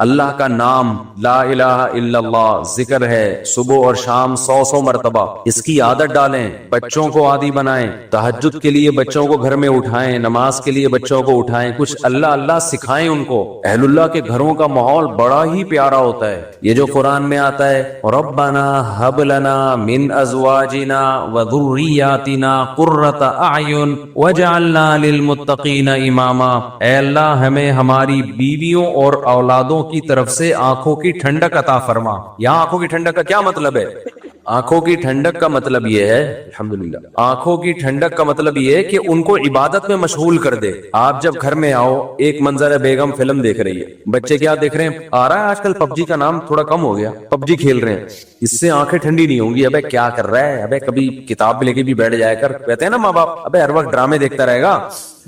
اللہ کا نام لا الہ الا اللہ ذکر ہے صبح اور شام 100 مرتبہ، اس کی عادت ڈالیں، بچوں کو عادی بنائیں، تہجد کے لیے بچوں کو گھر میں اٹھائیں، نماز کے لیے بچوں کو اٹھائیں، کچھ اللہ اللہ سکھائیں ان کو۔ اہل اللہ کے گھروں کا ماحول بڑا ہی پیارا ہوتا ہے۔ یہ جو قرآن میں آتا ہے ربنا ہب لنا من ازواجنا وذریاتنا قرۃ اعین وجعلنا للمتقین اماما، اے اللہ ہمیں ہماری بیویوں اور اولادوں کی طرف سے آنکھوں کی ٹھنڈک عطا فرما۔ یہاں آنکھوں کی ٹھنڈک کا کیا مطلب ہے؟ آنکھوں کی ٹھنڈک کا مطلب یہ ہے، الحمدللہ، آنکھوں کی ٹھنڈک کا مطلب یہ ہے کہ ان کو عبادت میں مشغول کر دے۔ آپ جب گھر میں آؤ، ایک منظر ہے، بیگم فلم دیکھ رہی ہے، بچے کیا دیکھ رہے ہیں؟ آ رہا ہے آج کل پب جی کا نام تھوڑا کم ہو گیا، پب جی کھیل رہے ہیں، اس سے آنکھیں ٹھنڈی نہیں ہوں گی۔ ابے کیا کر رہا ہے؟ ابے کبھی کتاب لے کے بھی بیٹھ جائے کر، کہتے ہیں نا ماں باپ، ابے ہر وقت ڈرامے دیکھتا رہے گا۔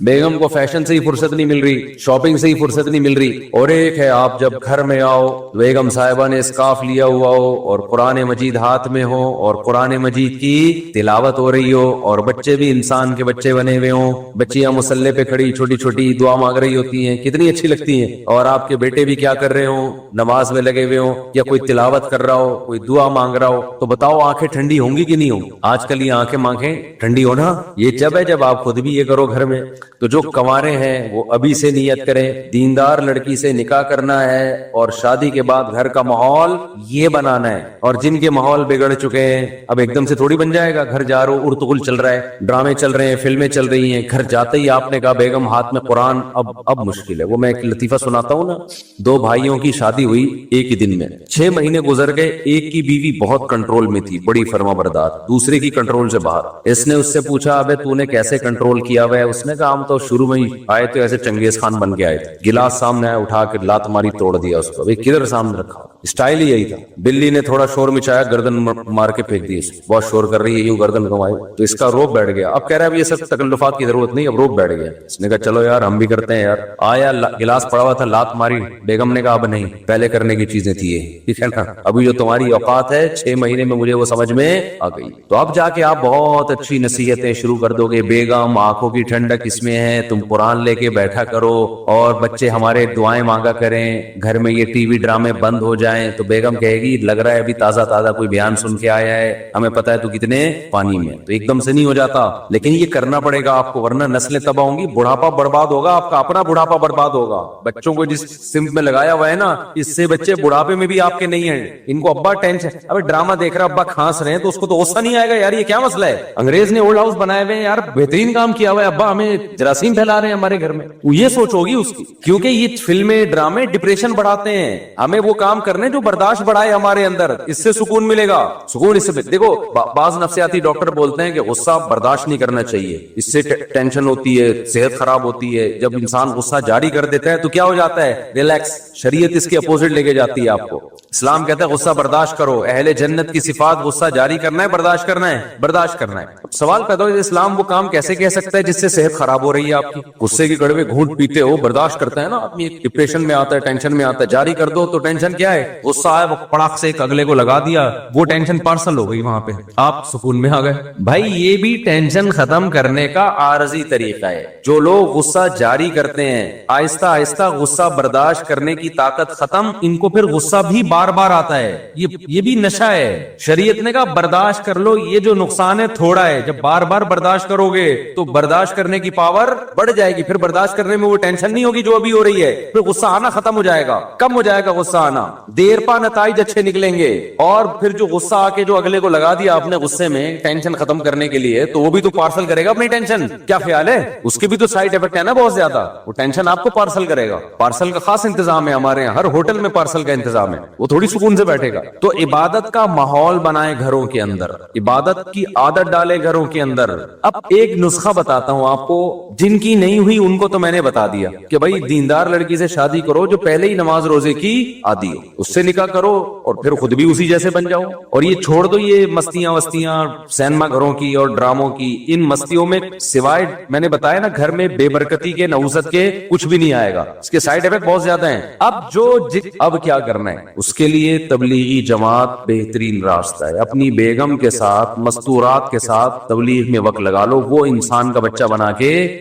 بیگم کو فیشن سے ہی فرصت نہیں مل رہی، شاپنگ سے ہی فرصت نہیں مل رہی۔ اور ایک ہے آپ جب گھر میں آؤ، بیگم صاحبہ نے اسکارف لیا ہوا ہو اور قرآن مجید ہاتھ میں ہو اور قرآن مجید کی تلاوت ہو رہی ہو، اور بچے بھی انسان کے بچے بنے ہوئے ہوں، بچیاں مصلے پہ کھڑی چھوٹی چھوٹی دعا مانگ رہی ہوتی ہیں، کتنی اچھی لگتی ہیں۔ اور آپ کے بیٹے بھی کیا کر رہے ہوں؟ نماز میں لگے ہوئے ہوں، یا کوئی تلاوت کر رہا ہو، کوئی دعا مانگ رہا ہو، تو بتاؤ آنکھیں ٹھنڈی ہوں گی کہ نہیں ہوں؟ آج کل یہ آنکھیں ٹھنڈی ہونا یہ جب ہے جب آپ خود بھی یہ کرو گھر میں۔ تو جو کنوارے ہیں وہ ابھی سے نیت کریں، دیندار لڑکی سے نکاح کرنا ہے اور شادی کے بعد گھر کا ماحول یہ بنانا ہے۔ اور جن کے ماحول بگڑ چکے ہیں، اب ایک دم سے تھوڑی بن جائے گا۔ گھر جا رہے ہو، ارتغل چل رہا ہے، ڈرامے چل رہے ہیں، فلمیں چل رہی ہیں، گھر جاتے ہی آپ نے کہا بیگم ہاتھ میں قرآن، اب مشکل ہے۔ وہ میں ایک لطیفہ سناتا ہوں نا، 2 بھائیوں کی شادی ہوئی ایک ہی دن میں، 6 مہینے گزر گئے، ایک کی بیوی بہت کنٹرول میں تھی، بڑی فرما بردار، دوسرے کی کنٹرول سے باہر۔ اس نے اس سے پوچھا ابے تو نے کیسے کنٹرول کیا ہوا ہے؟ اس نے کہا ہم تو شروع میں ہی آئے تو ایسے چنگیز خان بن کے آئے تھے، گلاس سامنے آیا اٹھا کے لات ماری توڑ دیا اس کو، کدھر سامنے رکھا، اسٹائل ہی یہی تھا۔ بلی نے تھوڑا شور مچایا، گردن مار کے پھینک دی، بہت شور کر رہی ہے، یوں گردن گھمائی تو اس کا روب بیٹھ گیا۔ اب کہہ رہا ہے یہ سب تکلفات کی ضرورت نہیں، اب روب بیٹھ گیا۔ اس نے کہا چلو یار ہم بھی کرتے ہیں یار۔ آیا گلاس پڑا ہوا تھا، لات ماری، بیگم نے کہا اب نہیں، پہلے کرنے کی چیزیں تھی یہ، ٹھیک ہے نا، ابھی جو تمہاری اوقات ہے 6 مہینے میں مجھے وہ سمجھ میں آ گئی۔ تو اب جا کے آپ بہت اچھی نصیحتیں شروع کر دو گے، بیگم آنکھوں کی ٹھنڈک اس میں ہے، تم قرآن لے کے بیٹھا کرو، اور بچے ہمارے دعائیں مانگا کریں، گھر میں یہ ٹی وی ڈرامے بند ہو جائیں۔ تو بیگم کہے گی لگ رہا ہے ابھی تازہ کوئی بیان سن کے آیا ہے، ہمیں پتا ہے تو کتنے پانی میں، تو ایک دم سے نہیں ہو جاتا، لیکن یہ کرنا پڑے گا آپ کو، ورنہ نسلیں تباہ ہوں گی، بڑھاپا برباد ہوگا، آپ کا اپنا بڑھاپا برباد ہوگا۔ بچوں کو جس سمت میں لگایا ہوا ہے نا، اس سے بچے بڑھاپے میں بھی آپ کے نہیں ہیں۔ ان کو ابا ٹینشن، ابے ڈرامہ دیکھ رہا ابا کھانس رہے ہیں تو اس کو تو غصہ نہیں آئے گا یار یہ کیا مسئلہ ہے؟ انگریز نے اولڈ ہاؤس بنائے ہوئے ہیں یار، بہترین کام کیا ہوا ہے، ابا ہمیں جراثیم پھیلا رہے ہیں ہمارے گھر میں، یہ سوچ ہوگی اس کی، کیونکہ یہ فلمیں ڈرامے ڈپریشن بڑھاتے ہیں۔ ہمیں وہ کام کرنے جو برداشت بڑھائے ہمارے اندر، اس سے سکون ملے گا۔ سکون اس سے دیکھو، بعض نفسیاتی ڈاکٹر بولتے ہیں کہ غصہ برداشت نہیں کرنا چاہیے، اس سے ٹینشن ہوتی ہے، صحت خراب ہوتی ہے۔ جب انسان غصہ جاری کر دیتا ہے تو کیا ہو جاتا ہے؟ ریلیکس۔ شریعت اس کے اپوزٹ لے کے جاتی ہے آپ کو، اسلام کہتا ہے غصہ برداشت کرو، اہل جنت کی صفات غصہ جاری کرنا ہے، برداشت کرنا ہے، برداشت کرنا ہے۔ سوال پیدا ہو اسلام وہ کام کیسے کہہ سکتا ہے جس سے صحت خراب ہو رہی ہے آپ کی؟ غصے کی کڑوے گھونٹ پیتے ہو، برداشت کرتا ہے نا آدمی، ڈپریشن میں آتا ہے، ٹینشن میں آتا ہے، جاری کر دو تو ٹینشن کیا ہے؟ غصہ آیا وہ پڑاخ سے ایک اگلے کو لگا دیا، وہ ٹینشن پارسل ہو گئی، وہاں پہ آپ سکون میں آ گئے۔ بھائی یہ بھی ٹینشن ختم کرنے کا عارضی طریقہ ہے۔ جو لوگ غصہ جاری کرتے ہیں، آہستہ آہستہ غصہ برداشت کرنے کی طاقت ختم، ان کو پھر غصہ بھی بار بار آتا ہے، یہ بھی نشہ ہے۔ شریعت نے کہا برداشت کر لو، یہ جو نقصان ہے تھوڑا ہے، جب بار بار برداشت کرو گے تو برداشت کرنے کی پاور بڑھ جائے گی، پھر برداشت کرنے میں وہ ٹینشن نہیں ہوگی جو ابھی ہو رہی ہے، پھر غصہ آنا ختم ہو جائے گا، کم ہو جائے گا غصہ آنا، دیر پا نتائج اچھے نکلیں گے۔ اور پھر جو غصہ آ کے جو اگلے کو لگا دیا آپ نے غصے میں ٹینشن ختم کرنے کے لیے، تو وہ بھی تو پارسل کرے گا اپنی ٹینشن، کیا خیال ہے؟ اس کے بھی تو سائڈ افیکٹ ہے نا بہت زیادہ، وہ ٹینشن آپ کو پارسل کرے گا۔ پارسل کا خاص انتظام ہے ہمارے یہاں، ہر ہوٹل میں پارسل کا انتظام ہے، وہ تھوڑی سکون سے بیٹھے گا۔ تو عبادت کا ماحول بنائے گھروں کے اندر، عبادت کی عادت ڈالے گھروں کے اندر۔ اب ایک نسخہ بتاتا ہوں آپ کو، جن کی نہیں ہوئی ان کو تو میں نے بتا دیا کہ بھائی دیندار لڑکی سے شادی کرو جو پہلے ہی نماز روزے کی عادی ہو، اس سے نکاح کرو اور پھر خود بھی اسی جیسے بن جاؤ۔ اور یہ چھوڑ دو یہ مستیاں سینما گھروں کی اور ڈراموں کی، ان مستیوں میں سوائے میں نے بتایا نا گھر میں بے برکتی کے، نوزت کے، کچھ بھی نہیں آئے گا، اس کے سائڈ افیکٹ بہت زیادہ ہیں۔ اب کیا کرنا ہے اس کے لیے؟ تبلیغی جماعت بہترین راستہ ہے۔ اپنی بیگم کے ساتھ، مستورات کے ساتھ تبلیغ میں وقت لگا لو، وہ انسان کا بچہ بنا کے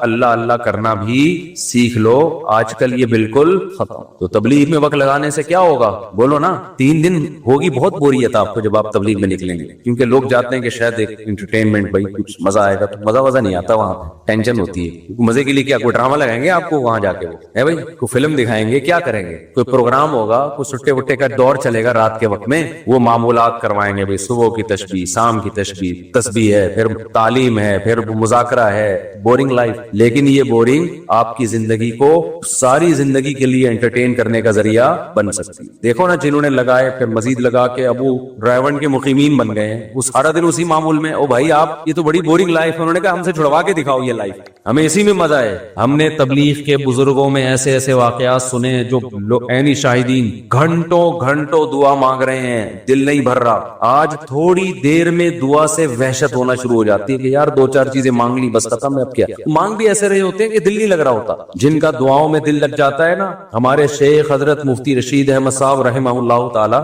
اللہ اللہ کرنا بھی سیکھ لو، آج کل یہ بالکل ختم۔ تو تبلیغ میں وقت لگانے سے کیا ہوگا؟ بولو نا، 3 دن ہوگی بہت بوریت آپ کو جب آپ تبلیغ میں نکلیں گے، کیونکہ لوگ جاتے ہیں کہ شاید ایک انٹرٹینمنٹ، بھائی کچھ مزہ آئے گا، تو مزہ نہیں آتا، وہاں ٹینشن ہوتی ہے۔ مزے کے لیے کیا کوئی ڈرامہ لگائیں گے آپ کو وہاں جا کے؟ وہ ہے بھائی، کوئی فلم دکھائیں گے، کیا کریں گے؟ کوئی پروگرام ہوگا، کوئی سٹے وٹے کا دور چلے گا رات کے وقت میں، وہ معمولات کروائیں گے، بھائی صبح کی تسبیح، شام کی تسبیح ہے، پھر تعلیم ہے، پھر مذاکرہ ہے، بورنگ لائف۔ لیکن یہ بورنگ آپ کی زندگی کو ساری زندگی کے لیے انٹرٹین کرنے کا ذریعہ بن سکتی ہے۔ دیکھو نا، جنہوں نے لگائے پھر مزید لگا کے ابو ڈرائیون کے مقیمین بن گئے ہیں، وہ سارا دن اسی معمول میں۔ او بھائی آپ، یہ تو بڑی بورنگ لائف ہے۔ انہوں نے کہا ہم سے چھڑوا کے دکھاؤ یہ لائف، ہمیں اسی میں مزہ ہے۔ ہم نے تبلیغ کے بزرگوں میں ایسے ایسے واقعات سنے جو عینی شاہدین گھنٹوں دعا مانگ رہے ہیں، دل نہیں بھر رہا۔ آج تھوڑی دیر میں دعا سے وحشت ہونا شروع ہو جاتی ہے کہ یار 2-4 چیزیں مانگ لی، بس ختم ہے، اب کیا مانگ بھی ایسے رہے ہوتے ہیں کہ دل نہیں لگ رہا ہوتا۔ جن کا دعاؤں میں دل لگ جاتا ہے نا، ہمارے شیخ حضرت مفتی رشید احمد صاحب رحمہ اللہ تعالی،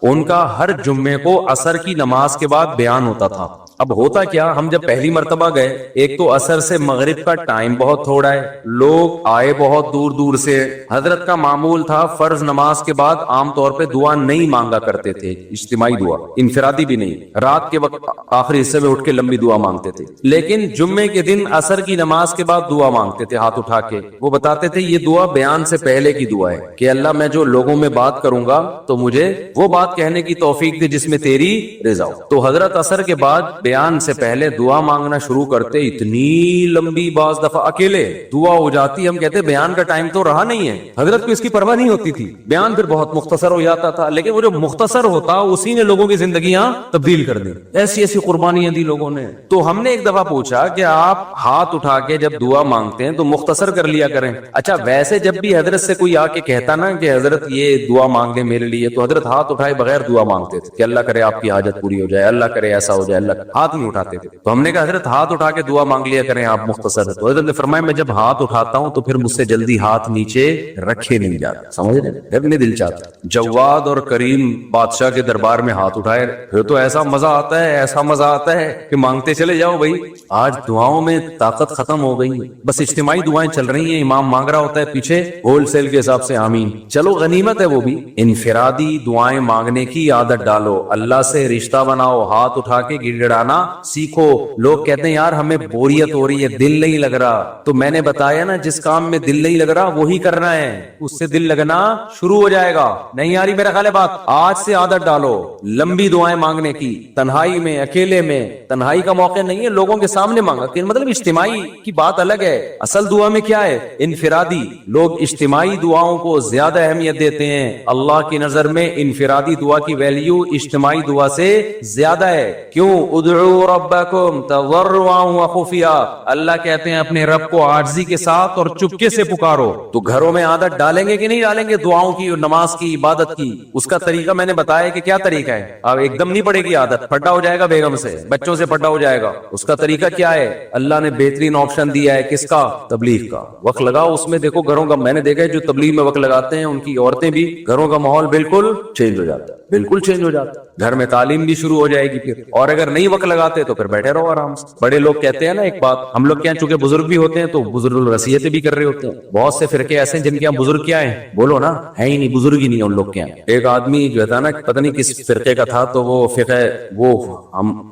ان کا ہر جمعے کو عصر کی نماز کے بعد بیان ہوتا تھا۔ اب ہوتا کیا، ہم جب پہلی مرتبہ گئے، ایک تو عصر سے مغرب کا ٹائم بہت تھوڑا ہے، لوگ آئے بہت دور دور سے۔ حضرت کا معمول تھا فرض نماز کے بعد عام طور پہ دعا نہیں مانگا کرتے تھے، اجتماعی دعا، انفرادی بھی نہیں، رات کے وقت آخری حصے میں اٹھ کے لمبی دعا مانگتے تھے۔ لیکن جمعے کے دن عصر کی نماز کے بعد دعا مانگتے تھے ہاتھ اٹھا کے۔ وہ بتاتے تھے یہ دعا بیان سے پہلے کی دعا ہے کہ اللہ میں جو لوگوں میں بات کروں گا تو مجھے وہ بات کہنے کی توفیق دے جس میں تیری رضا ہو۔ تو حضرت عصر کے بعد بیان سے پہلے دعا مانگنا شروع کرتے، اتنی لمبی، بعض دفعہ اکیلے دعا ہو جاتی، ہم کہتے بیان کا ٹائم تو رہا نہیں ہے۔ حضرت کو اس کی پرواہ نہیں ہوتی تھی، بیان پھر بہت مختصر ہو جاتا تھا، لیکن وہ جو مختصر ہوتا اسی نے لوگوں کی زندگیاں تبدیل کر دی، ایسی ایسی قربانیاں دی لوگوں نے۔ تو ہم نے ایک دفعہ پوچھا کہ آپ ہاتھ اٹھا کے جب دعا مانگتے ہیں تو مختصر کر لیا کریں۔ اچھا ویسے جب بھی حضرت سے کوئی آ کے کہتا نا کہ حضرت یہ دعا مانگ لیں میرے لیے، تو حضرت ہاتھ اٹھائے بغیر دعا مانگتے تھے کہ اللہ کرے آپ کی حاجت پوری ہو جائے، اللہ کرے ایسا ہو جائے، اللہ، ہاتھ نہیں اٹھاتے تھے۔ تو ہم نے کہا حضرت ہاتھ اٹھا کے دعا مانگ لیا کریں آپ مختصر۔ تو حضرت نے فرمایا میں جب ہاتھ اٹھاتا ہوں تو پھر مجھ سے جلدی ہاتھ نیچے رکھے نہیں جاتے، سمجھ رہے ہیں، اپنے دل چاہتا ہے جواد اور کریم بادشاہ کے دربار میں ہاتھ اٹھائے، پھر تو ایسا مزہ آتا ہے، ایسا مزہ آتا ہے کہ مانگتے چلے جاؤ۔ بھائی آج دعاؤں میں طاقت ختم ہو گئی، بس اجتماعی دعائیں چل رہی ہیں، امام مانگ رہا ہوتا ہے پیچھے ہول سیل کے حساب سے آمین، چلو غنیمت ہے وہ بھی۔ انفرادی دعائیں مانگنے کی عادت ڈالو، اللہ سے رشتہ بناؤ، ہاتھ اٹھا کے گڑ گڑانا سیکھو۔ لوگ کہتے ہیں یار ہمیں بوریت ہو رہی ہے، دل نہیں لگ رہا، تو میں نے بتایا نا جس کام میں دل نہیں لگ رہا وہی کرنا ہے، اس سے دل لگنا شروع ہو جائے گا۔ نہیں آ رہی میرا خیال ہے بات؟ آج سے عادت ڈالو لمبی دعائیں مانگنے کی، تنہائی میں، اکیلے میں۔ تنہائی کا موقع نہیں ہے، لوگوں کے سامنے مانگا، مطلب اجتماعی کی بات الگ ہے، اصل دعا میں کیا ہے؟ انفرادی۔ لوگ اجتماعی دعاؤں کو زیادہ اہمیت دیتے ہیں، اللہ کی نظر میں انفرادی دعا کی ویلیو اجتماعی دعا سے زیادہ ہے۔ کیوں؟ ادعوا ربکم تضرعا وخفیا، اللہ کہتے ہیں اپنے رب کو عاجزی کے ساتھ اور چپکے سے پکارو۔ تو گھروں میں عادت ڈالیں گے کہ نہیں ڈالیں گے دعاؤں کی، نماز کی، عبادت کی؟ اس کا طریقہ میں نے بتایا کہ کیا طریقہ ہے۔ اب ایک دم نہیں پڑے گی عادت، پھٹا ہو جائے گا بیگم سے، بچوں سے پھٹا ہو جائے گا۔ اس کا طریقہ کیا ہے؟ اللہ نے بہترین آپشن دیا ہے، کس کا؟ تبلیغ کا۔ وقت لگاؤ اس میں، دیکھو گھروں کا، میں نے دیکھا ہے جو تبلیغ میں وقت لگاتے ہیں ان کی عورتیں بھی، گھروں کا ماحول بالکل چینج ہو جاتا ہے، بالکل چینج ہو جاتا ہے، گھر میں تعلیم بھی شروع ہو جائے گی پھر۔ اور اگر نہیں وقت لگاتے تو پھر بیٹھے رہو آرام سے۔ بڑے لوگ کہتے ہیں نا ایک بات، ہم لوگ کیا چونکہ بزرگ بھی ہوتے ہیں تو بزرگ نصیحتیں بھی کر رہے ہوتے ہیں۔ بہت سے فرقے ایسے ہیں جن کے یہاں بزرگ کیا ہیں، بولو نا، ہے ہی نہیں، بزرگ ہی نہیں ان لوگ کے یہاں۔ ایک آدمی جو تھا نا، پتہ نہیں کس فرقے کا تھا، تو وہ فقہ، وہ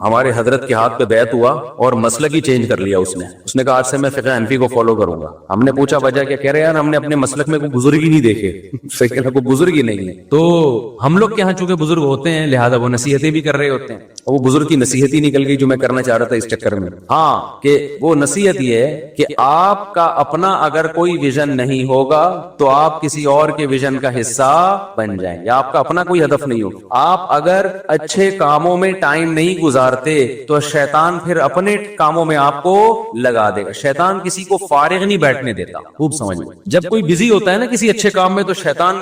ہمارے حضرت کے ہاتھ پہ بیعت ہوا اور مسلک ہی چینج کر لیا اس نے کہا آج سے میں فقہ حنفی کو فالو کروں گا۔ ہم نے پوچھا وجہ کیا؟ کہہ رہے یار ہم نے اپنے مسلک میں کوئی بزرگ ہی نہیں دیکھے، فقہ میں کوئی بزرگ ہی نہیں ہے۔ تو ہم لوگ کے یہاں چونکہ بزرگ ہوتے ہیں لہٰذا وہ نصیحتیں بھی کر رہے ہوتے ہیں، اور وہ بزرگ کی نصیحت ہی نکل گئی جو میں کرنا چاہ رہا تھا اس چکر میں۔ ہاں، کہ وہ نصیحت یہ ہے کہ آپ کا اپنا اگر کوئی ویژن نہیں ہوگا تو آپ کسی اور کے ویژن کا حصہ بن جائیں گے۔ آپ کا اپنا کوئی ہدف نہیں ہوگا، آپ اگر اچھے کاموں میں ٹائم نہیں گزارتے تو شیطان پھر اپنے کاموں میں آپ کو لگا دے گا۔ شیطان کسی کو فارغ نہیں بیٹھنے دیتا، خوب سمجھ لیں۔ جب کوئی بزی ہوتا ہے نا کسی اچھے کام میں تو شیطان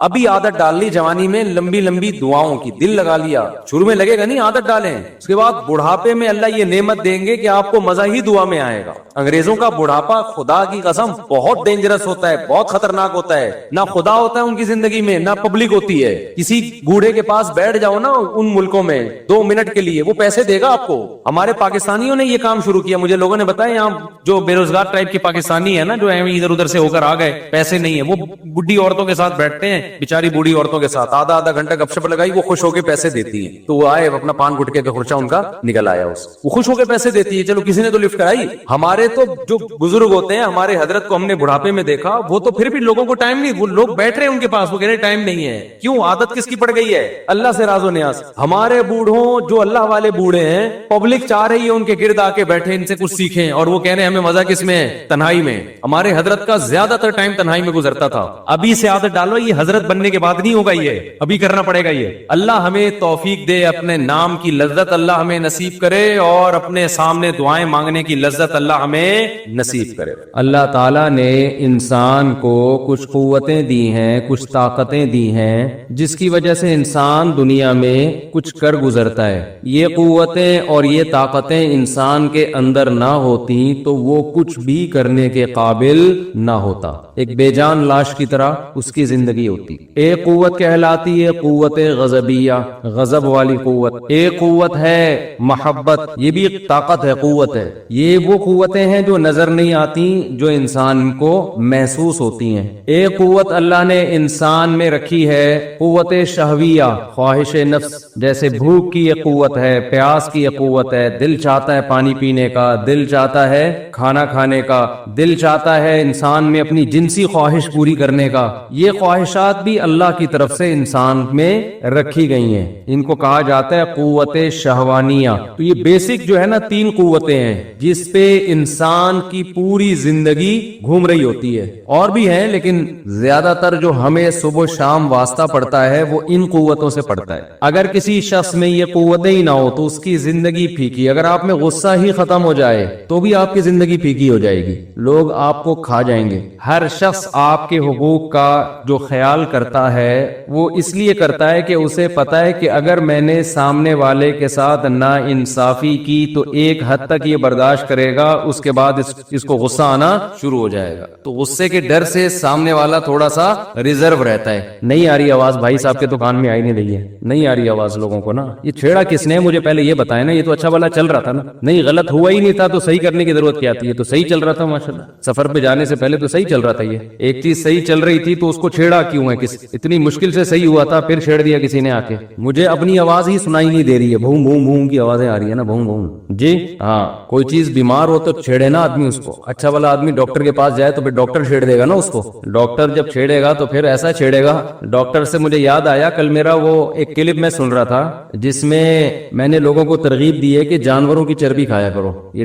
ابھی عادت ڈال لی جوانی میں لمبی لمبی دعاؤں کی, دل لگا لیا, شروع میں لگے گا نہیں, عادت ڈالیں, اس کے بعد بڑھاپے میں اللہ یہ نعمت دیں گے کہ آپ کو مزہ ہی دعا میں آئے گا. انگریزوں کا بڑھاپا خدا کی قسم بہت ڈینجرس ہوتا ہے, بہت خطرناک ہوتا ہے. نہ خدا ہوتا ہے ان کی زندگی میں, نہ پبلک ہوتی ہے. کسی بوڑھے کے پاس بیٹھ جاؤ نا ان ملکوں میں 2 منٹ کے لیے, وہ پیسے دے گا آپ کو. ہمارے پاکستانیوں نے یہ کام شروع کیا, مجھے لوگوں نے بتایا یہاں جو بے روزگار ٹائپ کے پاکستانی ہے نا, جو ادھر ادھر سے ہو کر آ گئے, پیسے نہیں ہے, وہ بڈھی عورتوں کے ساتھ بیٹھتے ہیں, بیچاری بوڑھی عورتوں کے ساتھ آدھا گھنٹہ گپ شپ لگائی, وہ خوش ہو کے پیسے دیتی ہیں. تو وہ آئے اپنا پان گٹکے کا خرچہ ان کا نکل آیا, وہ خوش ہو کے پیسے دیتی ہے. چلو کسی نے تو لفٹ کرائی. ہمارے تو جو بزرگ ہوتے ہیں, ہمارے حضرت کو ہم نے بڑھاپے میں دیکھا, وہ تو پھر بھی لوگوں کو ٹائم نہیں, وہ لوگ بیٹھ رہے ہیں ان کے پاس, وہ کہہ رہے ٹائم نہیں ہے. کیوں؟ عادت کس کی پڑ گئی ہے؟ اللہ سے راز و نیاز. ہمارے بوڑھوں جو اللہ والے بوڑھے ہیں, پبلک چاہ رہی ہے ان کے گرد آ کے بیٹھے, ان سے کچھ سیکھیں, اور وہ کہہ رہے ہیں ہمیں مزہ کس میں ہے؟ تنہائی میں. ہمارے حضرت کا زیادہ تر ٹائم تنہائی میں گزرتا تھا. ابھی سے عادت ڈالو, یہ حضرت بننے کے بعد نہیں ہوگا, یہ ابھی کرنا پڑے گا. یہ اللہ ہمیں توفیق دے, اپنے نام کی لذت اللہ ہمیں نصیب کرے, اور اپنے سامنے دعائیں مانگنے کی لذت اللہ ہمیں نصیب کرے. اللہ تعالیٰ نے انسان کو کچھ قوتیں دی ہیں, کچھ طاقتیں دی ہیں, جس کی وجہ سے انسان دنیا میں کچھ کر گزرتا ہے. یہ قوتیں اور یہ طاقتیں انسان کے اندر نہ ہوتی تو وہ کچھ بھی کرنے کے قابل نہ ہوتا. ایک بے جان لاش کی طرح اس کی زندگی ہوتی. ایک قوت کہلاتی ہے قوت غضبیہ, غضب والی قوت. ایک قوت ہے محبت, یہ بھی ایک طاقت ہے, قوت ہے. یہ وہ قوتیں ہیں جو نظر نہیں آتی, جو انسان کو محسوس ہوتی ہیں. ایک قوت اللہ نے انسان میں رکھی ہے قوت شہویہ, خواہش نفس. جیسے بھوک کی ایک قوت ہے, پیاس کی ایک قوت ہے, دل چاہتا ہے پانی پینے کا, دل چاہتا ہے کھانا کھانے کا, دل چاہتا ہے انسان میں اپنی جنسی خواہش پوری کرنے کا. یہ خواہشات بھی اللہ کی طرف سے انسان میں رکھی گئی ہیں. ان کو کہا جاتا ہے قوت شہوانیہ. تو یہ بیسک جو ہے نا 3 قوتیں ہیں جس پہ انسان کی پوری زندگی گھوم رہی ہوتی ہے. اور بھی ہیں لیکن زیادہ تر جو ہمیں صبح شام واسطہ پڑتا ہے وہ ان قوتوں سے پڑتا ہے. اگر کسی شخص میں یہ قوتیں ہی نہ ہو تو اس کی زندگی پھیکی. اگر آپ میں غصہ ہی ختم ہو جائے تو بھی آپ کی زندگی پھیکی ہو جائے گی, لوگ آپ کو کھا جائیں گے. ہر شخص آپ کے حقوق کا جو خیال کرتا ہے وہ اس لیے کرتا ہے کہ اسے پتا ہے کہ اگر میں نے سامنے والے کے ساتھ نا انصافی کی تو ایک حد تک یہ برداشت کرے گا, اس کے بعد اس کو غصہ آنا شروع ہو جائے گا. تو غصے کے ڈر سے سامنے والا تھوڑا سا ریزرو رہتا ہے. نہیں آ رہی آواز بھائی صاحب کے دکان میں آئی نہیں رہی ہے, نہیں آ رہی آواز لوگوں کو نا. یہ چھیڑا کس نے مجھے پہلے یہ بتایا نا, یہ تو اچھا والا چل رہا تھا نا. نہیں غلط ہوا ہی نہیں تھا تو صحیح کرنے کی ضرورت کیا تھی, یہ تو صحیح چل رہا تھا ماشاءاللہ. سفر پہ جانے سے پہلے تو صحیح چل رہا تھا. یہ ایک چیز صحیح چل رہی تھی تو اس کو چھیڑا کیوں ہے؟ اتنی مشکل سے صحیح ہوا تھا پھر چھیڑ دیا کسی نے آ کے. مجھے اپنی آواز ہی سنائی نہیں دے رہی ہے, بھون بھون بھون کی آوازیں آ رہی ہے نا, بھون بھون. جی ہاں, کوئی چیز بیمار ہو تو چھیڑے نا آدمی اس کو. اچھا والا آدمی ڈاکٹر کے پاس جائے تو پھر ڈاکٹر چھیڑ دے گا نا اس کو. ڈاکٹر جب چھیڑے گا تو پھر ایسا چھیڑے گا. ڈاکٹر سے مجھے یاد آیا, کل میرا وہ ایک کلپ میں سن رہا تھا جس میں نے لوگوں کو ترغیب دی ہے کہ جانوروں کی چربی کھایا کرو. یہ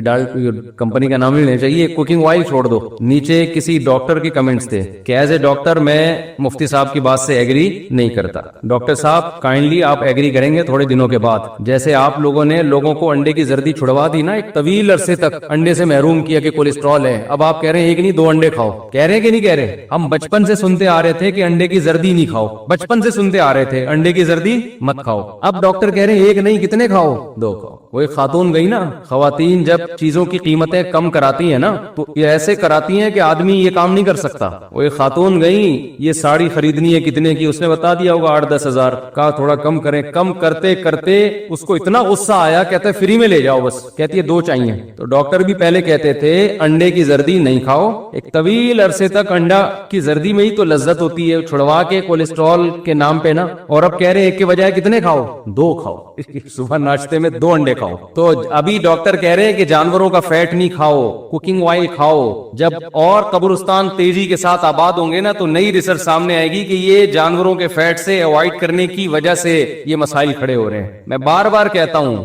کمپنی کا نام نہیں لینا چاہیے, کوکنگ آئل چھوڑ دو. نیچے کسی ڈاکٹر کے کمنٹس تھے کہ ایز اے ڈاکٹر میں مفتی صاحب کی بات سے ایگری نہیں کرتا. ڈاکٹر صاحب کائنڈلی آپ ایگری کریں گے تھوڑے دنوں کے بعد. جیسے آپ لوگوں نے لوگوں کو انڈے کی زردی چھڑوا دی نا, ایک طویل عرصے تک انڈے سے محروم کیا کہ کولیسٹرول ہے. اب آپ کہہ رہے ہیں ایک نہیں 2 انڈے کھاؤ. کہہ رہے ہیں کہ نہیں کہہ رہے؟ ہم بچپن سے سنتے آ رہے تھے کہ انڈے کی زردی نہیں کھاؤ, بچپن سے سنتے آ رہے تھے انڈے کی زردی مت کھاؤ. اب ڈاکٹر کہہ رہے ہیں ایک نہیں کتنے کھاؤ؟ 2 کھاؤ. وہ ایک خاتون گئی نا, خواتین جب چیزوں کی قیمتیں کم کراتی ہیں نا تو یہ ایسے کراتی ہیں کہ آدمی یہ کام نہیں کر سکتا. وہ ایک خاتون گئی, یہ ساڑی خریدنی ہے کتنے کی, اس نے بتا دیا ہوگا 8-10 ہزار. کہا تھوڑا کم کریں. کم کرتے کرتے اس کو اتنا غصہ آیا, کہتے فری میں لے جاؤ بس. کہتی ہے 2 چاہیے. تو ڈاکٹر بھی پہلے کہتے تھے انڈے کی زردی نہیں کھاؤ, ایک طویل عرصے تک انڈا کی زردی میں ہی تو لذت ہوتی ہے, چھڑوا کے کولیسٹرول کے نام پہ نا. اور اب کہہ رہے ایک کے بجائے کتنے کھاؤ؟ 2 کھاؤ. صبح ناشتے میں 2 انڈے کھاؤ. تو ابھی ڈاکٹر کہہ رہے ہیں کہ جانوروں کا فیٹ نہیں کھاؤ, کوکنگ آئل کھاؤ. جب اور قبرستان تیزی کے ساتھ آباد ہوں گے نا تو نئی ریسرچ سامنے آئے گی کہ یہ جانوروں کے فیٹ سے اوائڈ کرنے کی وجہ سے یہ مسائل کھڑے ہو رہے ہیں. میں بار بار کہتا ہوں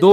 2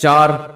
4।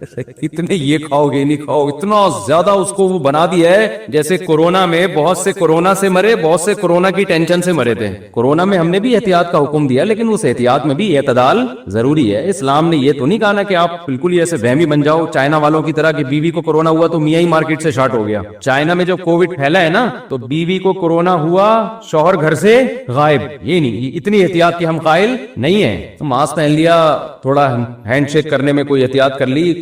اتنے یہ کھاؤ گے نہیں کھاؤ, اتنا زیادہ اس کو وہ بنا دیا ہے جیسے کورونا میں بہت سے کورونا سے مرے, بہت سے کورونا کی ٹینشن سے مرے تھے. کورونا میں ہم نے بھی احتیاط کا حکم دیا, لیکن اس احتیاط میں بھی اعتدال ضروری ہے. اسلام نے یہ تو نہیں کہا نا کہ آپ بالکل ہی ایسے وہمی بن جاؤ چائنا والوں کی طرح کہ بیوی کو کورونا ہوا تو میاں ہی مارکیٹ سے شارٹ ہو گیا. چائنا میں جب کووڈ پھیلا ہے نا تو بیوی کو کورونا ہوا, شوہر گھر سے غائب. یہ نہیں, اتنی احتیاط کی ہم قائل نہیں ہیں. ماسک پہن لیا, تھوڑا ہینڈ شیک کرنے میں کوئی احتیاط کر لی,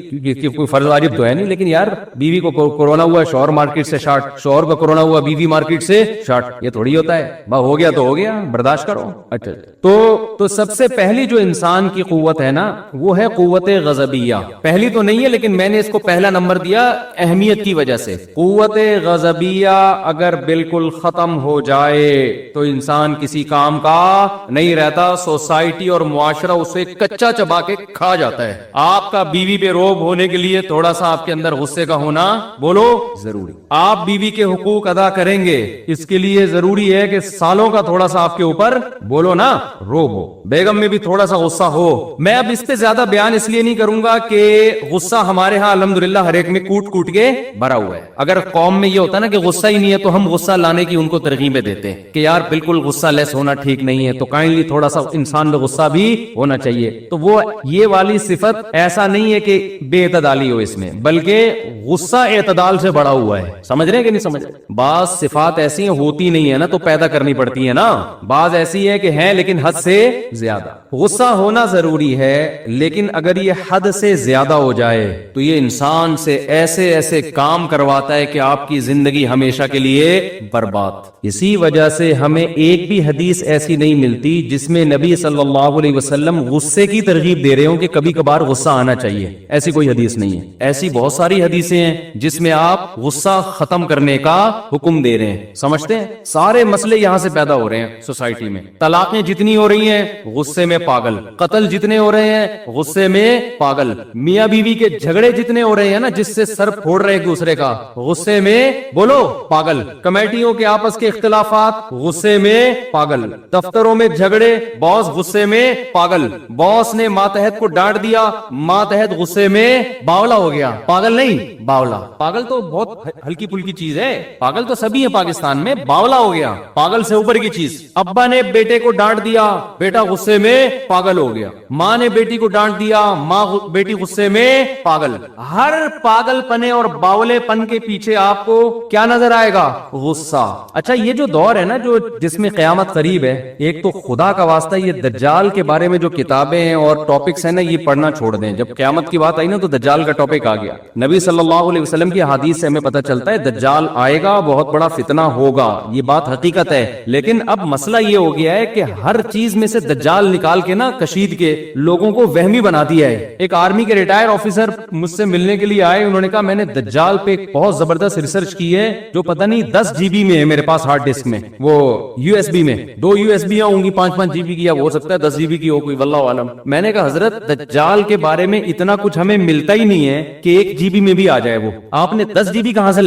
کوئی فرض واجب تو ہے نہیں, لیکن یار بیوی کو کورونا ہوا, شوہر مارکیٹ سے شارٹ, شوہر کو کورونا ہوا, بیوی مارکیٹ سے شارٹ, یہ تھوڑی ہوتا ہے. ہو گیا تو ہو گیا, برداشت کرو. اچھا, تو سب سے پہلی جو انسان کی قوت ہے نا وہ ہے قوت غضبیہ. پہلی تو نہیں ہے لیکن میں نے اس کو پہلا نمبر دیا اہمیت کی وجہ سے. قوت غضبیہ اگر بالکل ختم ہو جائے تو انسان کسی کام کا نہیں رہتا. سوسائٹی اور معاشرہ اسے کچا چبا کے کھا جاتا ہے. آپ کا بیوی پہ روب ہونے کے لیے تھوڑا سا آپ کے اندر غصے کا ہونا بولو ضروری. آپ بیوی کے حقوق ادا کریں گے, اس کے لیے ضروری ہے کہ سالوں کا تھوڑا سا آپ کے اوپر بولو نا روب ہو. بیگم میں بھی تھوڑا سا غصہ ہو. میں اب اس پہ زیادہ بیان اس لیے نہیں کروں گا کہ غصہ ہمارے ہاں الحمدللہ ہر ایک میں کوٹ کوٹ کے بھرا ہوا ہے. اگر قوم میں یہ ہوتا نا کہ غصہ ہی نہیں ہے تو ہم غصہ لانے کی ان کو ترغیبیں دیتے ہیں کہ یار بالکل غصہ لیس ہونا ٹھیک نہیں ہے, تو کائنڈلی تھوڑا سا انسان میں غصہ بھی ہونا چاہیے. تو وہ یہ والی صفت ایسا نہیں ہے کہ بے اعتدالی ہو اس میں, بلکہ غصہ اعتدال سے بڑا ہوا ہے. سمجھ رہے ہیں کہ نہیں سمجھ رہے؟ بعض صفات ایسی ہیں ہوتی نہیں ہے نا تو پیدا کرنی پڑتی ہے نا, بعض ایسی ہے کہ ہیں لیکن حد سے زیادہ. غصہ ہونا ضروری ہے لیکن اگر یہ حد سے زیادہ ہو جائے تو یہ انسان سے ایسے ایسے کام کرواتا ہے کہ آپ کی زندگی ہمیشہ کے لیے برباد. اسی وجہ سے ہمیں ایک بھی حدیث ایسی نہیں ملتی جس میں نبی صلی اللہ علیہ وسلم غصے کی ترغیب دے رہے ہوں کہ کبھی کبھار غصہ آنا چاہیے. ایسی کوئی حدیث نہیں ہے. ایسی بہت ساری حدیثیں ہیں جس میں آپ غصہ ختم کرنے کا حکم دے رہے ہیں. سمجھتے ہیں سارے مسئلے یہاں سے پیدا ہو رہے ہیں سوسائٹی میں. طلاقیں جتنی ہو رہی ہیں غصے میں پاگل, قتل جتنے ہو رہے ہیں غصے میں پاگل, میاں بیوی کے جھگڑے جتنے ہو رہے ہیں نا جس سے سر پھوڑ رہے ایک دوسرے کا غصے میں بولو پاگل, کمیٹیوں کے آپس کے اختلافات غصے میں پاگل, دفتروں میں جھگڑے باس غصے میں پاگل, باس نے ماتحت کو ڈانٹ دیا ماتحت غصے میں باولا ہو گیا. پاگل نہیں باولا. پاگل تو بہت ہلکی پھلکی چیز ہے, پاگل تو سبھی ہے پاکستان میں, باولا ہو گیا پاگل سے اوپر کی چیز. ابا نے بیٹے کو ڈانٹ دیا بیٹا غصے میں پاگل ہو گیا, ماں نے بیٹی کو ڈانٹ دیا ماں بیٹی غصے میں پاگل. ہر پاگل پنے اور باولے پن کے پیچھے آپ کو کیا نظر آئے گا؟ غصہ. اچھا یہ جو دور ہے نا جو جس میں قیامت قریب ہے, ایک تو خدا کا واسطہ یہ دجال کے بارے میں جو کتابیں ہیں اور ٹاپکس ہیں نا یہ پڑھنا چھوڑ دیں. جب قیامت کی بات آئی نا تو دجال کا ٹاپک آ گیا. نبی صلی اللہ علیہ وسلم کی حدیث سے ہمیں پتہ چلتا ہے دجال آئے گا, بہت بڑا فتنہ ہوگا, یہ بات حقیقت ہے. لیکن اب مسئلہ یہ ہو گیا ہے کہ ہر چیز میں سے دجال نکال کے نا کشید کے لوگوں کو وہمی بنا دیا ہے. ایک آرمی کے ریٹائر آفیسر مجھ سے ملنے کے لیے آئے, انہوں نے کہا میں نے دجال پہ بہت زبردست ریسرچ کی ہے جو پتہ نہیں 10 GB میں ہے میرے پاس ہارڈ ڈسک میں, وہ USB میں 2 USB ہوں گی 5-5 GB کی, یا ہو سکتا ہے 10 GB کی ہو کوئی, واللہ عالم. میں نے کہا حضرت دجال کے بارے میں اتنا کچھ ہمیں ملتا ہی نہیں ہے کہ 1 GB میں بھی آ جائے وہ, آپ نے 10 GB کہاں سے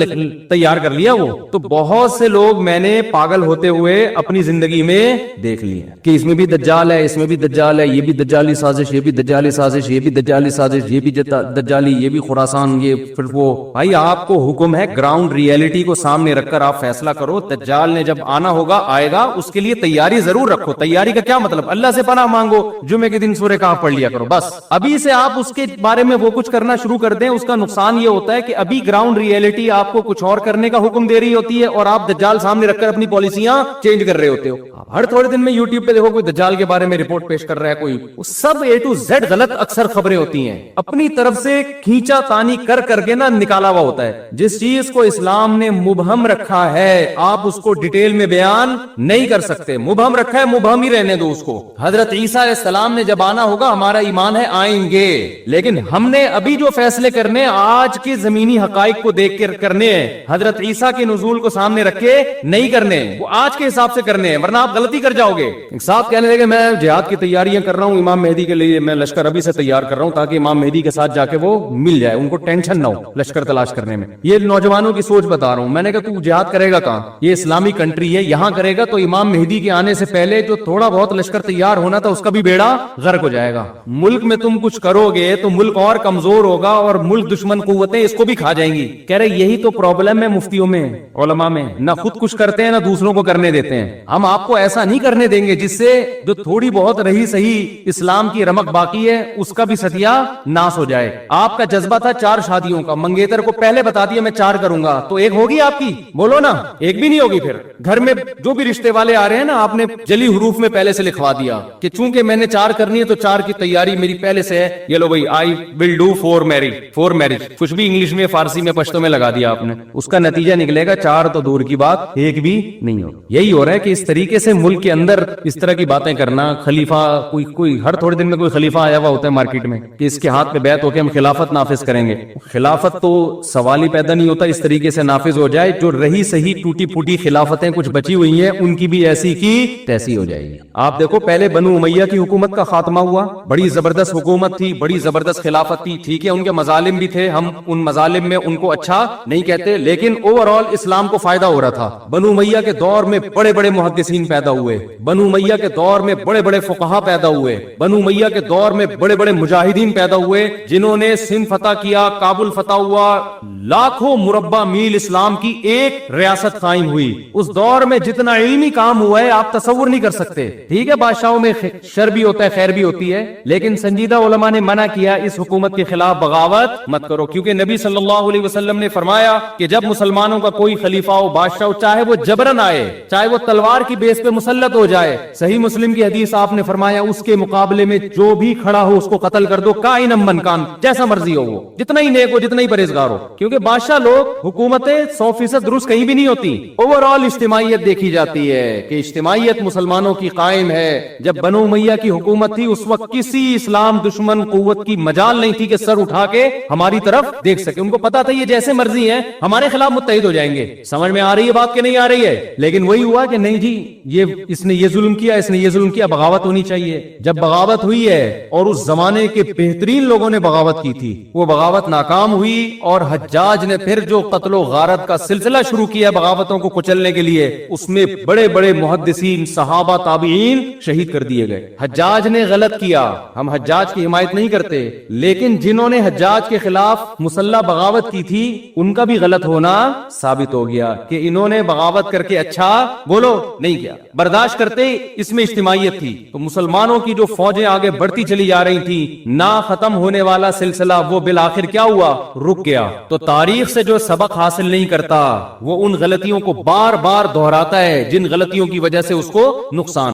تیار کر لیا وہ. تو بہت سے لوگ میں نے پاگل ہوتے ہوئے اپنی زندگی میں دیکھ لیے کہ اس میں بھی دجال ہے, اس میں بھی دجال ہے, یہ بھی دجالی سازش, یہ بھی دجالی سازش, یہ بھی دجالی سازش, یہ بھی دجالی, یہ بھی خراسان, یہ پھر وہ. بھائی آپ کو حکم ہے گراؤنڈ ریئلٹی کو سامنے رکھ کر آپ فیصلہ کرو. دجال نے جب آنا ہوگا آئے گا, اس کے لیے تیاری ضرور رکھو. تیاری کا کیا مطلب؟ اللہ سے پناہ مانگو, جمعے کے دن سورہ کہف پڑھ لیا کرو بس. ابھی سے آپ اس کے بارے میں وہ کچھ کرنا شروع کر دیں, اس کا نقصان یہ ہوتا ہے کہ ابھی گراؤنڈ ریئلٹی آپ کو کچھ اور کرنے کا حکم دے رہی ہوتی ہے اور آپ دجال سامنے رکھ کر اپنی پالیسیاں چینج کر رہے ہوتے ہو. ہر تھوڑے دن میں یوٹیوب پہ دیکھو کوئی دجال کے بارے میں رپورٹ پیش کر رہا ہے, کوئی سب A to Z غلط اکثر خبریں ہوتی ہیں, اپنی طرف سے کھینچا تانی کر کر کے نا نکالا ہوا ہوتا ہے. جس چیز کو اسلام نے مبہم رکھا ہے آپ اس کو ڈیٹیل میں بیان نہیں کر سکتے. مبہم رکھا ہے مبہم ہی رہنے دو اس کو. حضرت عیسیٰ علیہ السلام نے جب آنا ہوگا ہمارا ایمان ہے آئیں گے, لیکن ہم نے ابھی جو فیصلے کرنے آج کے زمینی حقائق کو دیکھ کر کرنے ہیں, حضرت عیسیٰ کے نزول کو سامنے رکھ کے نہیں کرنے, وہ آج کے حساب سے کرنے ہیں, ورنہ آپ غلطی کر جاؤ گے. ایک صاحب کہنے لگے میں جہاد کی تیاریاں کر رہا ہوں امام مہدی کے لیے, میں لشکر ابھی سے تیار کر رہا ہوں تاکہ امام مہدی کے ساتھ جا کے وہ مل جائے, ان کو ٹینشن نہ ہو لشکر تلاش کرنے میں. یہ نوجوانوں کی سوچ بتا رہا ہوں. میں نے کہا تو جہاد کرے گا کہاں؟ یہ اسلامی کنٹری ہے, یہاں کرے گا تو امام مہدی کے آنے سے پہلے جو تھوڑا بہت لشکر تیار ہونا تھا اس کا بھی بیڑا غرق ہو جائے گا. ملک میں تم کچھ کرو گے تو ملک اور اور کمزور ہوگا اور ملک دشمن قوتیں اس کو بھی کھا جائیں گی. کہہ رہے یہی تو پرابلم ہے مفتیوں میں, علماء میں, نہ خود کچھ کرتے ہیں نہ دوسروں کو کرنے دیتے ہیں. ہم آپ کو ایسا نہیں کرنے دیں گے جس سے جو تھوڑی بہت رہی صحیح اسلام کی رمق باقی ہے اس کا بھی ستیہ ناس ہو جائے. آپ کا جذبہ تھا 4 شادیوں کا, منگیتر کو پہلے بتا دیا میں 4 کروں گا, تو ایک ہوگی آپ کی؟ بولو نا, ایک بھی نہیں ہوگی. پھر گھر میں جو بھی رشتے والے آ رہے ہیں نا, آپ نے جلی حروف میں پہلے سے لکھوا دیا کہ چونکہ میں نے 4 کرنی ہے تو 4 کی تیاری میری پہلے سے ہے. یہ لو بھائی, آئی ول ڈو 4 میرج. کچھ بھی انگلش میں, فارسی میں, پشتو میں لگا دیا آپ نے. اس کا نتیجہ نکلے گا 4 تو دور کی بات, ایک بھی نہیں ہو. یہی ہو رہا ہے کہ اس طریقے سے ملک کے اندر اس طرح کی باتیں کرنا. خلیفہ کوئی ہر تھوڑے دن میں کوئی خلیفہ آیا ہوا ہوتا ہے مارکیٹ میں کہ اس کے ہاتھ پہ بیعت ہو کے ہم خلافت نافذ کریں گے. خلافت تو سوال ہی پیدا نہیں ہوتا اس طریقے سے نافذ ہو جائے. جو رہی صحیح ٹوٹی پھوٹی خلافتیں کچھ بچی ہوئی ہیں ان کی بھی ایسی کی تیسی ہو جائے گی. آپ دیکھو پہلے بنو امیہ کی حکومت کا خاتمہ ہوا, بڑی زبردست حکومت تھی, بڑی زبردست خلافت تھی. ٹھیک ہے ان کے مظالم بھی تھے, ہم ان مظالم میں ان کو اچھا نہیں کہتے, لیکن اوور آل اسلام کو فائدہ ہو رہا تھا. بنو امیہ کے دور میں بڑے بڑے محدثین پیدا ہوئے, بنو امیہ کے دور میں بڑے بڑے فقہا پیدا ہوئے, بنو امیہ کے دور میں بڑے بڑے مجاہدین پیدا ہوئے جنہوں نے سندھ فتح کیا, کابل فتح ہوا, لاکھوں مربع میل اسلام کی ایک ریاست قائم ہوئی. اس دور میں جتنا علمی کام ہوا ہے آپ تصور نہیں کر سکتے. ٹھیک ہے بادشاہوں میں شر بھی ہوتا ہے, خیر بھی ہوتی ہے, لیکن سنجیدہ علماء نے منع کیا اس حکومت کے خلاف بغاوت مت کرو, کیونکہ نبی صلی اللہ علیہ وسلم نے فرمایا کہ جب مسلمانوں کا کوئی خلیفہ ہو, بادشاہ ہو, چاہے وہ جبرن آئے, چاہے وہ تلوار کی بیس پہ مسلط ہو جائے, صحیح مسلم کی حدیث آپ نے فرمایا اس کے مقابلے میں جو بھی کھڑا ہو اس کو قتل کر دو, کائن من کان, جیسا مرضی ہو وہ, جتنا ہی نیک ہو, جتنا ہی پرہیزگار ہو. کیونکہ بادشاہ لوگ, حکومتیں 100% درست کہیں بھی نہیں ہوتی. اوور آل اجتماعیت دیکھی جاتی ہے کہ اجتماعیت مسلمانوں کی قائم ہے. جب بنو امیہ کی حکومت تھی اس وقت کسی اسلام دشمن قوت کی مجال نہیں تھی کہ سر اٹھا کے ہماری طرف دیکھ سکے. ان کو پتا تھا یہ جیسے مرضی ہیں ہمارے خلاف متحد ہو جائیں گے. سمجھ میں آ رہی ہے بات کہ نہیں آ رہی ہے؟ لیکن وہی ہوا کہ نہیں جی, اس نے یہ ظلم کیا, اس نے یہ ظلم کیا, بغاوت ہونی چاہیے. جب بغاوت ہوئی ہے اور اس زمانے کے بہترین لوگوں نے بغاوت کی تھی, وہ بغاوت ناکام ہوئی اور حجاج نے پھر جو قتل و غارت کا سلسلہ شروع کیا بغاوتوں کو کچلنے کے لیے, اس میں بڑے بڑے محدثین, صحابہ, تابعین شہید کر دیے گئے. حجاج نے غلط کیا, ہم حجاج کی حمایت نہیں کرتے, لیکن جنہوں نے حجاج کے خلاف مسلح بغاوت کی تھی ان کا بھی غلط ہونا ثابت ہو گیا کہ انہوں نے بغاوت کر کے اچھا بولو نہیں کیا, برداشت کرتے. اس میں اجتماعیت تھی. تو مسلمانوں کی جو فوجیں آگے بڑھتی چلی جا رہی تھی, نہ ختم ہونے والا سلسلہ وہ بالآخر کیا ہوا, رک گیا. تو تاریخ سے جو سبق حاصل نہیں کرتا وہ ان غلطیوں کو بار بار دہراتا ہے جن غلطیوں کی وجہ سے اس کو نقصان